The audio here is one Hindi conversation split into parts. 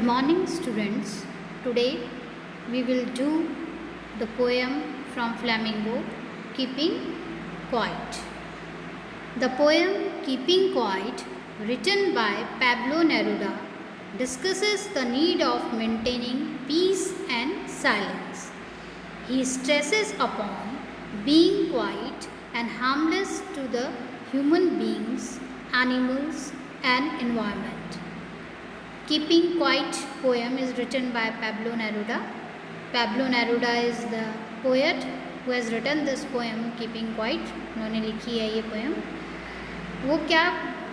morning, students. Today we will do the poem from Flamingo, Keeping Quiet. The poem Keeping Quiet, written by Pablo Neruda, discusses the need of maintaining peace and silence. He stresses upon being quiet and harmless to the human beings, animals, and environment. Keeping Quiet poem is written by Pablo Neruda. Pablo Neruda is the poet who has written this poem Keeping Quiet. उन्होंने लिखी है ये पोएम. वो क्या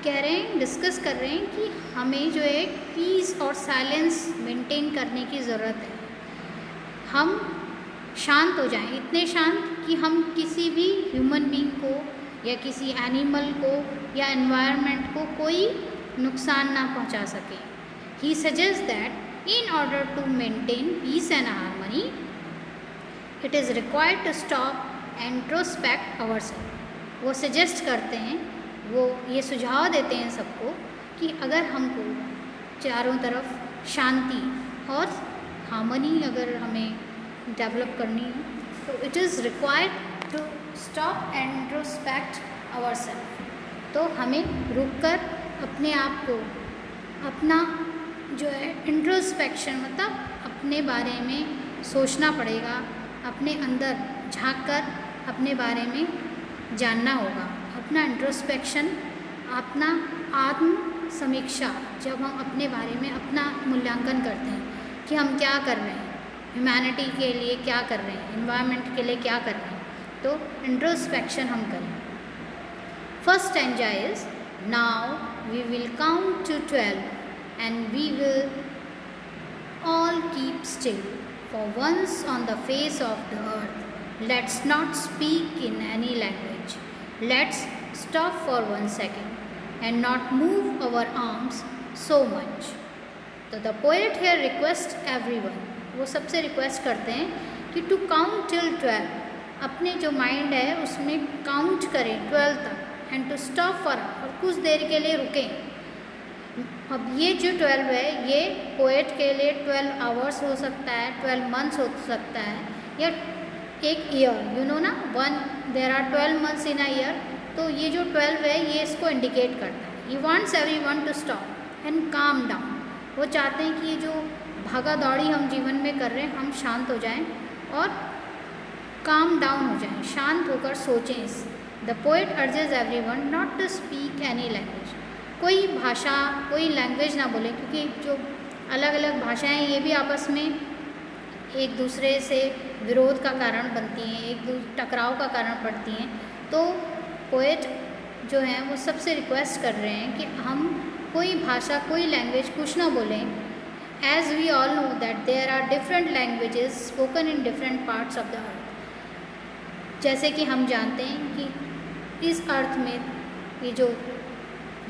कह रहे हैं, डिस्कस कर रहे हैं कि हमें जो है पीस और साइलेंस मेंटेन करने की ज़रूरत है. हम शांत हो जाएं, इतने शांत कि हम किसी भी ह्यूमन बीइंग को या किसी एनिमल को या एनवायरनमेंट को कोई नुकसान ना पहुंचा सके. He suggests that in order to maintain peace and harmony, it is required to stop and introspect ourselves. वो सजेस्ट करते हैं, वो ये सुझाव देते हैं सबको कि अगर हमको चारों तरफ शांति और हार्मनी अगर हमें डेवलप करनी है तो it is required to stop and introspect ourself. तो हमें रुककर अपने आप को अपना जो है इंट्रोस्पेक्शन मतलब अपने बारे में सोचना पड़ेगा, अपने अंदर झांक कर अपने बारे में जानना होगा. अपना इंट्रोस्पेक्शन, अपना आत्म समीक्षा, जब हम अपने बारे में अपना मूल्यांकन करते हैं कि हम क्या कर रहे हैं, ह्यूमैनिटी के लिए क्या कर रहे हैं, एनवायरनमेंट के लिए क्या कर रहे हैं, तो इंट्रोस्पेक्शन हम करें. First stanza is now we will count to 12 and we will all keep still for once on the face of the earth. Let's not speak in any language. Let's stop for 1 second and not move our arms so much. So the poet here requests everyone, वो सबसे रिक्वेस्ट करते हैं कि टू काउंट टिल 12, अपने जो माइंड है उसमें काउंट करें 12 तक, एंड टू स्टॉप फॉर, और कुछ देर के लिए रुकें. अब ये जो 12 है ये पोएट के लिए 12 आवर्स हो सकता है, 12 मंथ्स हो सकता है, या एक ईयर. यू नो ना, there are 12 months in a year. तो ये जो 12 है ये इसको इंडिकेट करता है. He wants everyone to stop and calm down. वो चाहते हैं कि ये जो भागा दौड़ी हम जीवन में कर रहे हैं हम शांत हो जाएं और काम डाउन हो जाएं, शांत होकर सोचें. The poet urges everyone not to speak any language. कोई भाषा, कोई लैंग्वेज ना बोले, क्योंकि जो अलग अलग भाषाएं ये भी आपस में एक दूसरे से विरोध का कारण बनती हैं, एक टकराव का कारण पड़ती हैं. तो पोएट जो हैं वो सबसे रिक्वेस्ट कर रहे हैं कि हम कोई भाषा, कोई लैंग्वेज कुछ ना बोलें. As we all know that there are different languages spoken in different parts of the earth. जैसे कि हम जानते हैं कि इस अर्थ में ये जो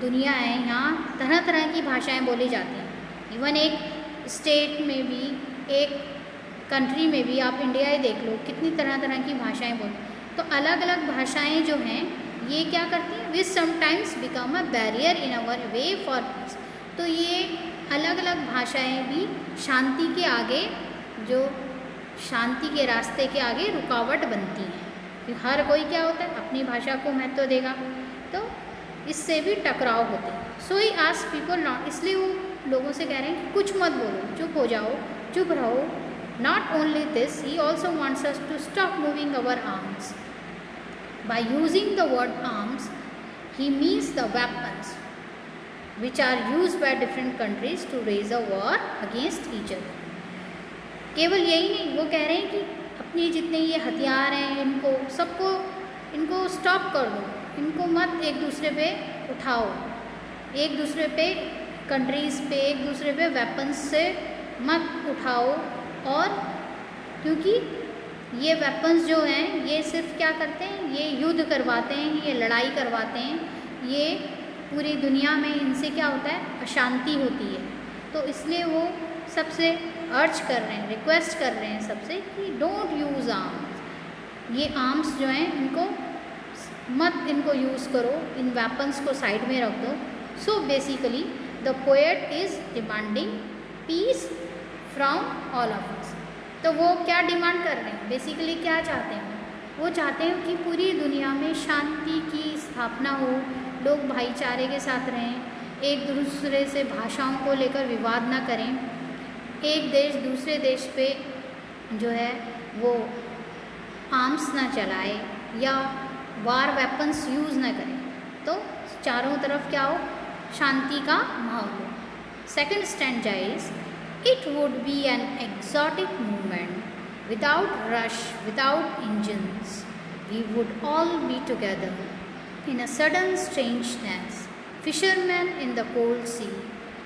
दुनिया है यहाँ तरह तरह की भाषाएं बोली जाती हैं. इवन एक स्टेट में भी, एक कंट्री में भी, आप इंडिया ही देख लो कितनी तरह तरह की भाषाएं बोल. तो अलग अलग भाषाएं जो हैं ये क्या करती हैं, which sometimes become a barrier in our way for peace. तो ये अलग अलग भाषाएं भी शांति के आगे, जो शांति के रास्ते के आगे रुकावट बनती हैं. हर कोई क्या होता है अपनी भाषा को महत्व देगा, तो इससे भी टकराव होते हैं. सो ही आस्क पीपल नॉट, इसलिए वो लोगों से कह रहे हैं कि कुछ मत बोलो, चुप हो जाओ, चुप रहो. Not only this, he also wants us to stop moving our arms. By using the word arms he means the weapons which are used by different countries to raise a war against each other. केवल यही नहीं, वो कह रहे हैं कि अपनी जितने ये हथियार हैं इनको सबको, इनको स्टॉप कर दो, इनको मत एक दूसरे पे उठाओ, एक दूसरे पे, कंट्रीज़ पे, एक दूसरे पे वेपन्स से मत उठाओ. और क्योंकि ये वेपन्स जो हैं ये सिर्फ क्या करते हैं, ये युद्ध करवाते हैं, ये लड़ाई करवाते हैं, ये पूरी दुनिया में इनसे क्या होता है, अशांति होती है. तो इसलिए वो सबसे अर्ज कर रहे हैं, रिक्वेस्ट कर रहे हैं सबसे कि डोंट यूज़ आर्म्स. ये आर्म्स जो हैं इनको मत, इनको यूज़ करो, इन वेपन्स को साइड में रख दो. So basically the poet is demanding peace from all of us. तो वो क्या डिमांड कर रहे हैं, बेसिकली क्या चाहते हैं, वो चाहते हैं कि पूरी दुनिया में शांति की स्थापना हो, लोग भाईचारे के साथ रहें, एक दूसरे से भाषाओं को लेकर विवाद ना करें, एक देश दूसरे देश पे जो है वो आर्म्स ना चलाए या वार वेपन्स यूज़ ना करें। तो चारों तरफ क्या हो, शांति का माहौल हो। Second stanza is it would be an exotic movement without rush, without engines. We would all be together in a sudden strangeness. Fishermen in the cold sea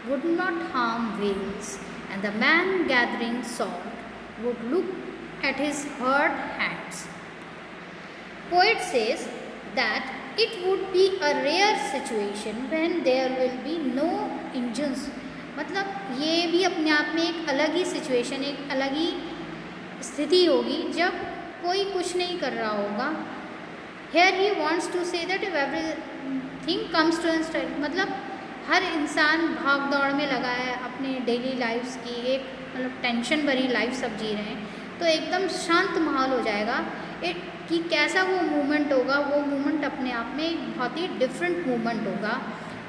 would not harm whales, and the man gathering salt would look at his hurt hands. Poet says that it would be a rare situation when there will be no engines. मतलब ये भी अपने आप में एक अलग ही सिचुएशन, एक अलग ही स्थिति होगी जब कोई कुछ नहीं कर रहा होगा। Here he wants to say that if everything comes to an stand, मतलब हर इंसान भाग दौड़ में लगा है अपने डेली लाइफ्स की, एक मतलब टेंशन भरी लाइफ सब जी रहे हैं, तो एकदम शांत माहौल हो जाएगा। कि कैसा वो मूवमेंट होगा, वो मूवमेंट अपने आप में एक बहुत ही डिफरेंट मूवमेंट होगा,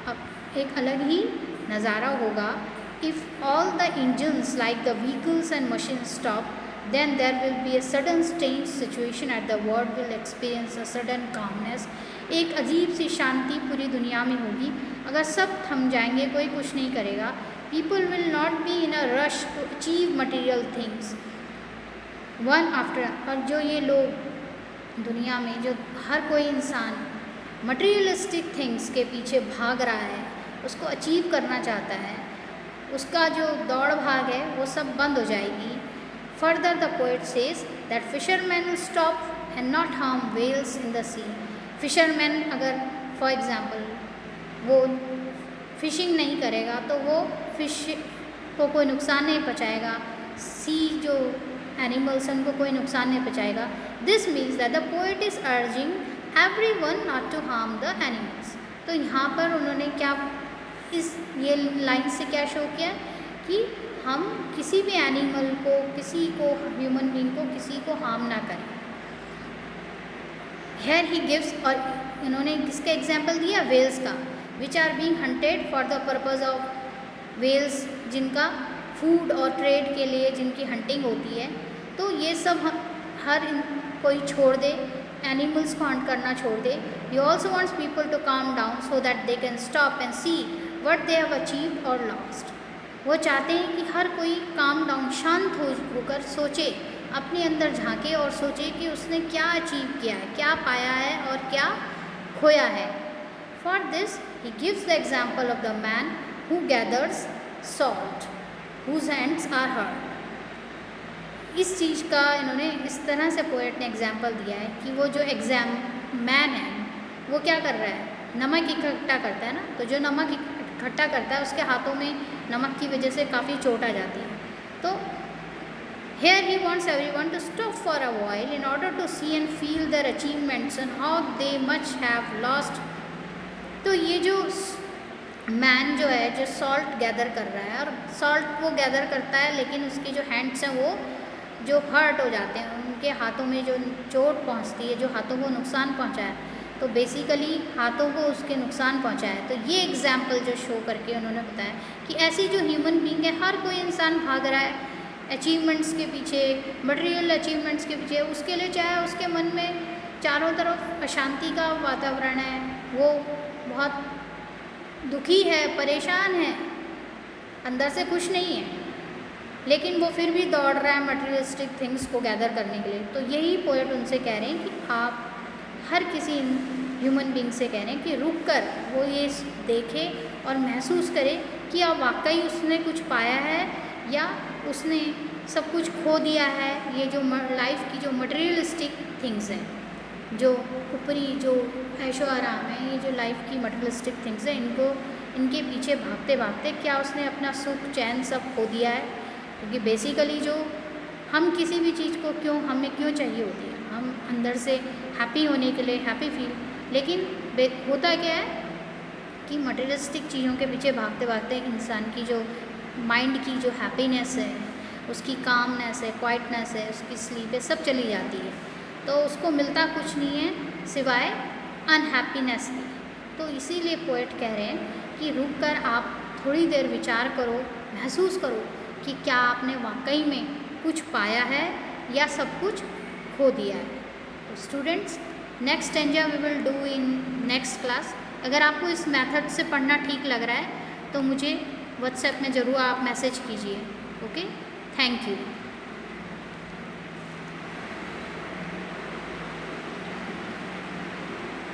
अब एक अलग ही नज़ारा होगा। If all the engines like the vehicles and machine stop, then there will be a sudden strange situation at the world will experience a sudden calmness. एक अजीब सी शांति पूरी दुनिया में होगी अगर सब थम जाएंगे, कोई कुछ नहीं करेगा। people will not be in a rush to achieve material things one after, और जो ये लोग दुनिया में जो हर कोई इंसान मटेरियलिस्टिक थिंग्स के पीछे भाग रहा है, उसको अचीव करना चाहता है, उसका जो दौड़ भाग है वो सब बंद हो जाएगी। Further, the poet says that fishermen will stop and not harm whales in the sea. Fishermen अगर for example वो फिशिंग नहीं करेगा तो वो फिश को कोई नुकसान नहीं पहुँचाएगा, सी जो एनिमल्स हैं उनको कोई नुकसान नहीं पहुँचाएगा। This means that the poet is urging everyone not to harm the animals. तो यहाँ पर उन्होंने क्या इस ये लाइन से क्या शो किया कि हम किसी भी एनिमल को, किसी को, ह्यूमन बीइंग को, किसी को हार्म ना करें। हेयर ही गिव्स, और इन्होंने किसका एग्जाम्पल दिया, वेल्स का, which are being hunted for the purpose of whales, जिनका फूड और ट्रेड के लिए जिनकी हंटिंग होती है। तो ये सब हर कोई छोड़ दे, एनिमल्स को हंट करना छोड़ दे। He also wants people to calm down so that they can stop and see what they have achieved और लॉस्ट। वो चाहते हैं कि हर कोई काम डाउन, शांत होकर सोचे, अपने अंदर झांके और सोचे कि उसने क्या अचीव किया है, क्या पाया है और क्या खोया है। For this he gives the example of the man who gathers salt whose hands are hurt. इस चीज़ का इन्होंने इस तरह से पोएट ने एग्जाम्पल दिया है कि वो जो मैन है वो क्या कर रहा है, नमक इकट्ठा करता है ना, तो जो नमक इकट्ठा करता है उसके हाथों में नमक की वजह से काफ़ी चोट आ जाती है। तो here he wants everyone to stop for a while in order to see and feel their achievements and how they much have lost. तो ये जो मैन जो है, जो सॉल्ट गैदर कर रहा है, और सॉल्ट वो गैदर करता है लेकिन उसके जो हैंड्स हैं वो जो हर्ट हो जाते हैं, उनके हाथों में जो चोट पहुंचती है, जो हाथों को नुकसान पहुंचा है, तो बेसिकली हाथों को उसके नुकसान पहुंचा है। तो ये एग्जाम्पल जो शो करके उन्होंने बताया कि ऐसी जो ह्यूमन बीइंग है, हर कोई इंसान भाग रहा है अचीवमेंट्स के पीछे, मटेरियल अचीवमेंट्स के पीछे, उसके लिए चाहे उसके मन में चारों तरफ अशांति का वातावरण है, वो बहुत दुखी है, परेशान है, अंदर से खुश नहीं है, लेकिन वो फिर भी दौड़ रहा है मटेरियलिस्टिक थिंग्स को गैदर करने के लिए। तो यही पोएट उनसे कह रहे हैं कि आप हर किसी ह्यूमन बीइंग से कह रहे हैं कि रुक कर वो ये देखे और महसूस करे कि अब वाकई उसने कुछ पाया है या उसने सब कुछ खो दिया है। ये जो लाइफ की जो मटेरियलिस्टिक थिंग्स हैं, जो ऊपरी जो ऐशो आराम है, ये जो लाइफ की मटेरियलिस्टिक थिंग्स हैं, इनके पीछे भागते भागते क्या उसने अपना सुख चैन सब खो दिया है। क्योंकि बेसिकली जो हम किसी भी चीज़ को हमें क्यों चाहिए होती है, हम अंदर से हैप्पी होने के लिए, हैप्पी फील, लेकिन होता क्या है कि मटेरियलिस्टिक चीज़ों के पीछे भागते भागते इंसान की जो माइंड की जो हैप्पीनेस है, उसकी कामनेस है, क्वाइटनेस है, उसकी स्लीप है, सब चली जाती है। तो उसको मिलता कुछ नहीं है सिवाय अनहैप्पीनेस की। तो इसीलिए पोएट कह रहे हैं कि रुक कर आप थोड़ी देर विचार करो, महसूस करो कि क्या आपने वाकई में कुछ पाया है या सब कुछ खो दिया है। तो students, next stanza we will do in next class. अगर आपको इस मेथड से पढ़ना ठीक लग रहा है तो मुझे व्हाट्सएप में ज़रूर आप मैसेज कीजिए। Okay, thank you.